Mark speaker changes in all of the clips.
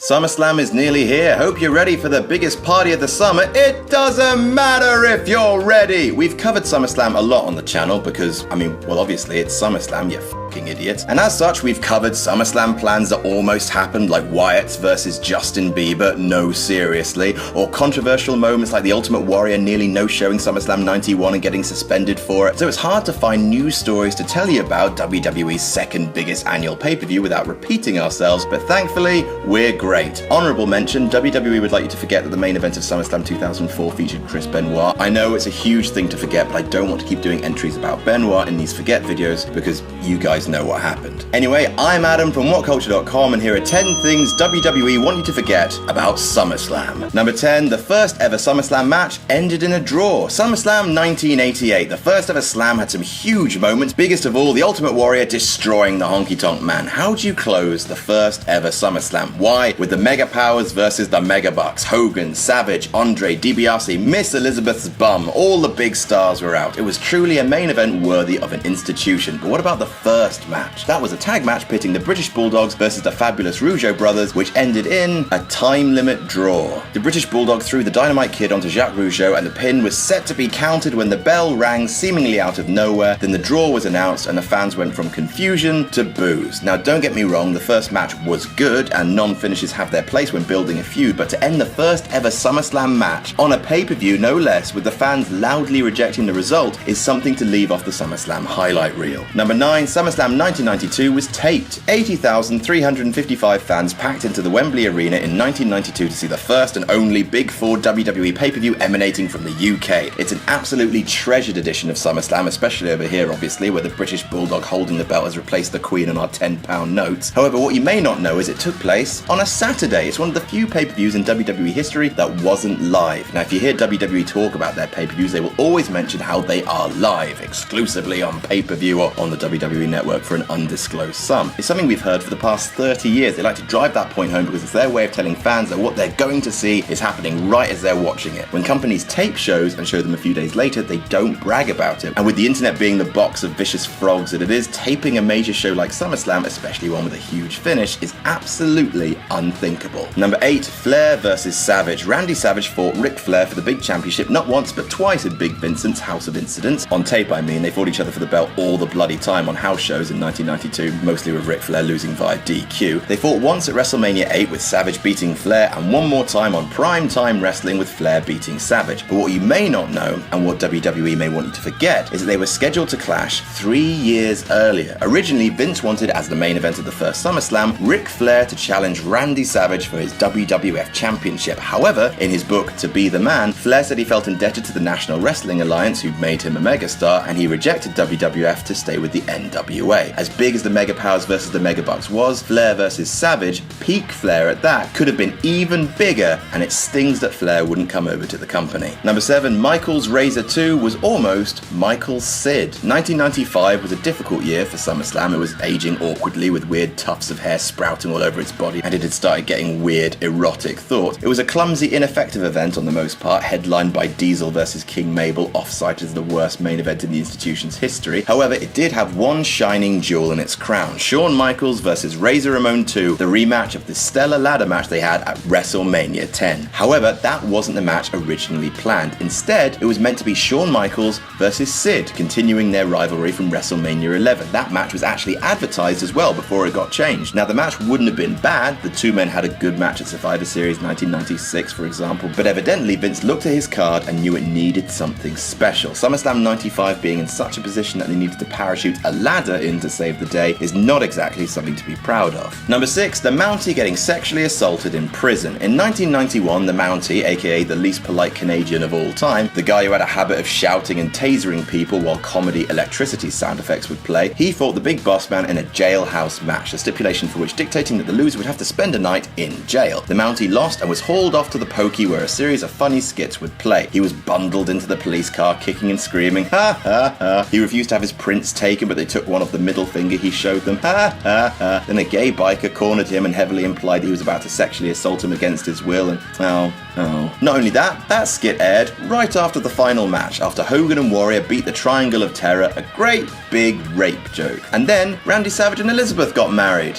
Speaker 1: SummerSlam is nearly here. Hope you're ready for the biggest party of the summer. It doesn't matter if you're ready. We've covered SummerSlam a lot on the channel because, obviously it's SummerSlam, you fucking idiot. And as such, we've covered SummerSlam plans that almost happened, like Wyatt's versus Justin Bieber, no seriously, or controversial moments like the Ultimate Warrior nearly no-showing SummerSlam 91 and getting suspended for it. So it's hard to find news stories to tell you about WWE's second biggest annual pay-per-view without repeating ourselves, but thankfully, we're great. Honorable mention, WWE would like you to forget that the main event of SummerSlam 2004 featured Chris Benoit. I know it's a huge thing to forget, but I don't want to keep doing entries about Benoit in these forget videos because you guys know what happened. Anyway, I'm Adam from WhatCulture.com and here are 10 things WWE want you to forget about SummerSlam. Number 10, the first ever SummerSlam match ended in a draw. SummerSlam 1988. The first ever Slam had some huge moments, biggest of all, the Ultimate Warrior destroying the Honky Tonk Man. How do you close the first ever SummerSlam? Why? With the Mega Powers versus the Mega Bucks. Hogan, Savage, Andre, DiBiase, Miss Elizabeth's bum. All the big stars were out. It was truly a main event worthy of an institution. But what about the first match? That was a tag match pitting the British Bulldogs versus the Fabulous Rougeau brothers, which ended in a time limit draw. The British Bulldog threw the Dynamite Kid onto Jacques Rougeau and the pin was set to be counted when the bell rang seemingly out of nowhere. Then the draw was announced and the fans went from confusion to boos. Now don't get me wrong, the first match was good and non-finishes have their place when building a feud, but to end the first ever SummerSlam match on a pay-per-view no less with the fans loudly rejecting the result is something to leave off the SummerSlam highlight reel. Number 9, SummerSlam 1992 was taped. 80,355 fans packed into the Wembley Arena in 1992 to see the first and only Big Four WWE pay-per-view emanating from the UK. It's an absolutely treasured edition of SummerSlam, especially over here obviously, where the British Bulldog holding the belt has replaced the Queen on our £10 notes. However, what you may not know is it took place on a Saturday. It's one of the few pay-per-views in WWE history that wasn't live. Now, if you hear WWE talk about their pay-per-views, they will always mention how they are live, exclusively on pay-per-view or on the WWE network for an undisclosed sum. It's something we've heard for the past 30 years. They like to drive that point home because it's their way of telling fans that what they're going to see is happening right as they're watching it. When companies tape shows and show them a few days later, they don't brag about it. And with the internet being the box of vicious frogs that it is, taping a major show like SummerSlam, especially one with a huge finish, is absolutely unthinkable. Number 8, Flair versus Savage. Randy Savage fought Ric Flair for the big championship not once but twice at Big Vincent's House of Incidents. On tape, they fought each other for the belt all the bloody time on house shows in 1992, mostly with Ric Flair losing via DQ. They fought once at WrestleMania 8 with Savage beating Flair and one more time on Prime Time Wrestling with Flair beating Savage. But what you may not know, and what WWE may want you to forget, is that they were scheduled to clash 3 years earlier. Originally, Vince wanted, as the main event of the first SummerSlam, Ric Flair to challenge Randy Savage for his WWF Championship. However, in his book, To Be the Man, Flair said he felt indebted to the National Wrestling Alliance, who'd made him a megastar, and he rejected WWF to stay with the NWA. As big as the Mega Powers versus the Mega Bucks was, Flair versus Savage, peak Flair at that, could have been even bigger, and it stings that Flair wouldn't come over to the company. Number 7, Michaels Razor 2 was almost Michael's Sid. 1995 was a difficult year for SummerSlam. It was aging awkwardly with weird tufts of hair sprouting all over its body, and it had started getting weird, erotic thoughts. It was a clumsy, ineffective event on the most part, headlined by Diesel versus King Mabel, off-cited as the worst main event in the institution's history. However, it did have one shining jewel in its crown: Shawn Michaels versus Razor Ramon 2, the rematch of the stellar ladder match they had at WrestleMania 10. However, that wasn't the match originally planned. Instead, it was meant to be Shawn Michaels versus Sid, continuing their rivalry from WrestleMania 11. That match was actually advertised as well before it got changed. Now, the match wouldn't have been bad. The two men had a good match at Survivor Series 1996, for example, but evidently Vince looked at his card and knew it needed something special. SummerSlam 95 being in such a position that they needed to parachute a ladder in to save the day is not exactly something to be proud of. Number 6, the Mountie getting sexually assaulted in prison. In 1991, the Mountie, aka the least polite Canadian of all time, the guy who had a habit of shouting and tasering people while comedy electricity sound effects would play, he fought the Big Boss Man in a jailhouse match, a stipulation for which dictating that the loser would have to spend a night in jail. The Mountie lost and was hauled off to the pokey where a series of funny skits would play. He was bundled into the police car, kicking and screaming, ha ha ha. He refused to have his prints taken, but they took one off the middle finger he showed them, ha ha ha. Then a gay biker cornered him and heavily implied that he was about to sexually assault him against his will, and, well, Oh. Not only that, that skit aired right after the final match, after Hogan and Warrior beat the Triangle of Terror, a great big rape joke. And then Randy Savage and Elizabeth got married.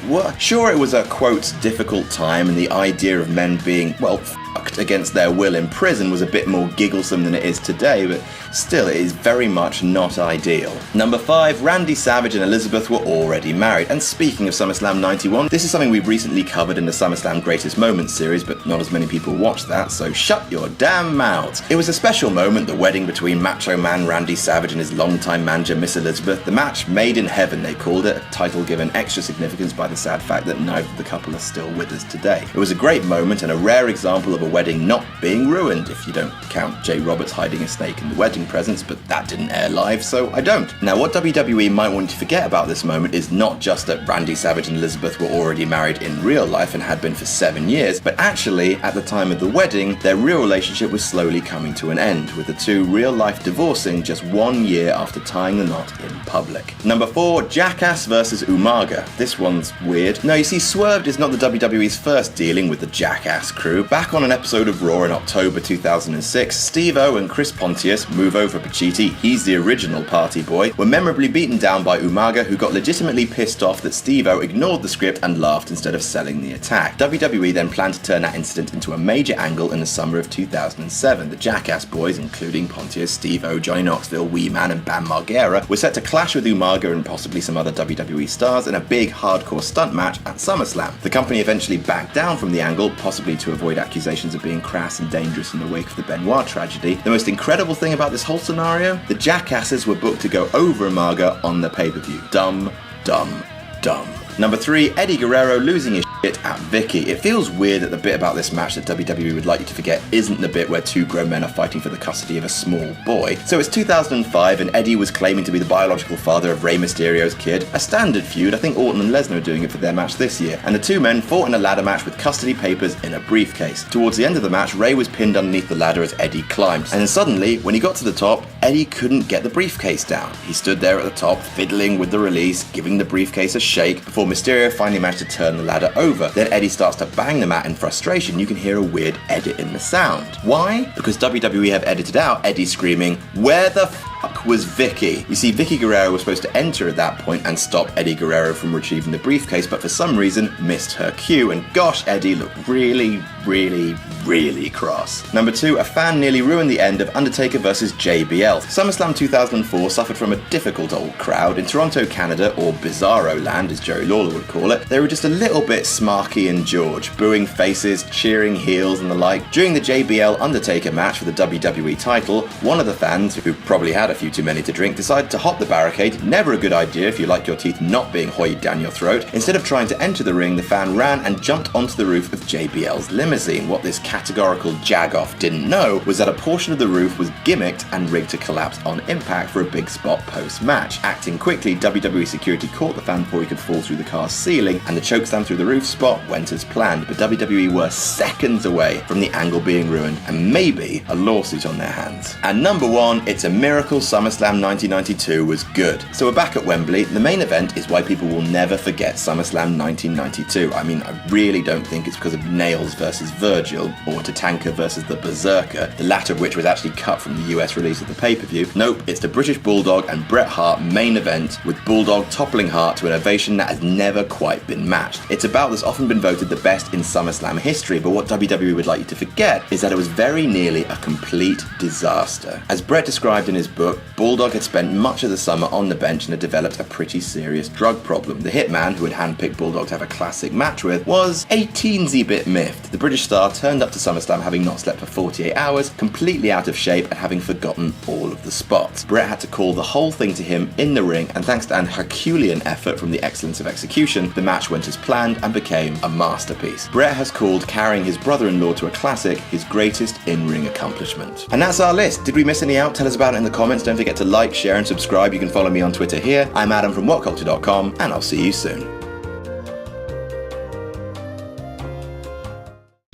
Speaker 1: What? Sure, it was a, quote, difficult time, and the idea of men being, well, fucked against their will in prison was a bit more gigglesome than it is today, but still, it is very much not ideal. Number 5, Randy Savage and Elizabeth were already married. And speaking of SummerSlam 91, this is something we've recently covered in the SummerSlam Greatest Moments series, but not as many people watch that, so shut your damn mouths. It was a special moment, the wedding between Macho Man Randy Savage and his longtime manager Miss Elizabeth. The match made in heaven, they called it, a title given extra significance by the sad fact that neither of the couple are still with us today. It was a great moment and a rare example of a wedding not being ruined, if you don't count Jay Roberts hiding a snake in the wedding presents, but that didn't air live, so I don't. Now, what WWE might want you to forget about this moment is not just that Randy Savage and Elizabeth were already married in real life and had been for 7 years, but actually, at the time of the wedding, their real relationship was slowly coming to an end, with the two real-life divorcing just 1 year after tying the knot in public. Number 4, Jackass vs. Umaga. This one's weird. No, you see, Swerved is not the WWE's first dealing with the Jackass crew. Back on an episode of Raw in October 2006, Steve-O and Chris Pontius, move over Pacitti, he's the original party boy, were memorably beaten down by Umaga, who got legitimately pissed off that Steve-O ignored the script and laughed instead of selling the attack. WWE then planned to turn that incident into a major angle in the summer of 2007. The Jackass boys, including Pontius, Steve-O, Johnny Knoxville, Wee Man and Bam Margera, were set to clash with Umaga and possibly some other WWE stars in a big hardcore stunt match at SummerSlam. The company eventually backed down from the angle, possibly to avoid accusations of being crass and dangerous in the wake of the Benoit tragedy. The most incredible thing about this whole scenario? The Jackasses were booked to go over Umaga on the pay-per-view. Dumb, dumb, dumb. Number 3, Eddie Guerrero losing his shit at Vicky. It feels weird that the bit about this match that WWE would like you to forget isn't the bit where two grown men are fighting for the custody of a small boy. So it's 2005 and Eddie was claiming to be the biological father of Rey Mysterio's kid. A standard feud. I think Orton and Lesnar are doing it for their match this year. And the two men fought in a ladder match with custody papers in a briefcase. Towards the end of the match, Rey was pinned underneath the ladder as Eddie climbed. And then suddenly, when he got to the top, Eddie couldn't get the briefcase down. He stood there at the top, fiddling with the release, giving the briefcase a shake, before Mysterio finally managed to turn the ladder over. Then Eddie starts to bang the mat in frustration. You can hear a weird edit in the sound. Why? Because WWE have edited out Eddie screaming, "Where the fuck was Vicky?" You see, Vicky Guerrero was supposed to enter at that point and stop Eddie Guerrero from retrieving the briefcase, but for some reason missed her cue, and gosh, Eddie looked really cross. Number 2, a fan nearly ruined the end of Undertaker vs. JBL. SummerSlam 2004 suffered from a difficult old crowd. In Toronto, Canada, or Bizarro Land as Jerry Lawler would call it, they were just a little bit Smarky and George, booing faces, cheering heels and the like. During the JBL Undertaker match for the WWE title, one of the fans, who probably had a few too many to drink, decided to hop the barricade. Never a good idea if you like your teeth not being hoyed down your throat. Instead of trying to enter the ring, the fan ran and jumped onto the roof of JBL's limousine. What this categorical jag-off didn't know was that a portion of the roof was gimmicked and rigged to collapse on impact for a big spot post-match. Acting quickly, WWE security caught the fan before he could fall through the car's ceiling, and the chokeslam through the roof spot went as planned, but WWE were seconds away from the angle being ruined and maybe a lawsuit on their hands. And number 1, it's a miracle SummerSlam 1992 was good. So we're back at Wembley. The main event is why people will never forget SummerSlam 1992. I mean, I really don't think it's because of Nails versus Virgil or Tatanka versus the Berserker, the latter of which was actually cut from the US release of the pay-per-view. Nope, it's the British Bulldog and Bret Hart main event, with Bulldog toppling Hart to an ovation that has never quite been matched. It's a bout that's often been voted the best in SummerSlam history, but what WWE would like you to forget is that it was very nearly a complete disaster. As Bret described in his book, Bulldog had spent much of the summer on the bench and had developed a pretty serious drug problem. The Hitman, who had handpicked Bulldog to have a classic match with, was a teensy bit miffed. The British star turned up to SummerSlam having not slept for 48 hours, completely out of shape and having forgotten all of the spots. Bret had to call the whole thing to him in the ring, and thanks to an Herculean effort from the excellence of execution, the match went as planned and became a masterpiece. Bret has called carrying his brother-in-law to a classic his greatest in-ring accomplishment. And that's our list. Did we miss any out? Tell us about it in the comments. Don't forget to like, share and subscribe. You can follow me on Twitter here. I'm Adam from WhatCulture.com, and I'll see you soon.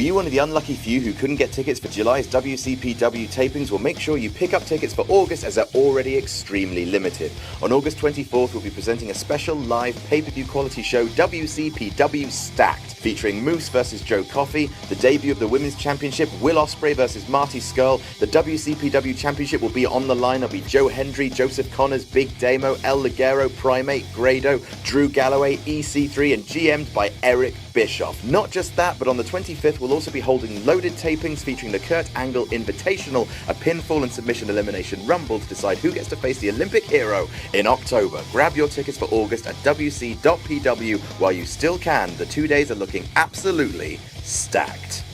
Speaker 1: Were you one of the unlucky few who couldn't get tickets for July's WCPW tapings? Well, make sure you pick up tickets for August, as they're already extremely limited. On August 24th, we'll be presenting a special live pay-per-view quality show, WCPW Stacked, featuring Moose versus Joe Coffey, the debut of the Women's Championship, Will Ospreay versus Marty Scurll. The WCPW Championship will be on the line. There'll be Joe Hendry, Joseph Connors, Big Damo, El Ligero, Primate, Grado, Drew Galloway, EC3, and GM'd by Eric Bischoff. Not just that, but on the 25th, we'll also be holding loaded tapings featuring the Kurt Angle Invitational, a pinfall and submission elimination rumble to decide who gets to face the Olympic hero in October. Grab your tickets for August at wc.pw while you still can. The 2 days are looking absolutely stacked.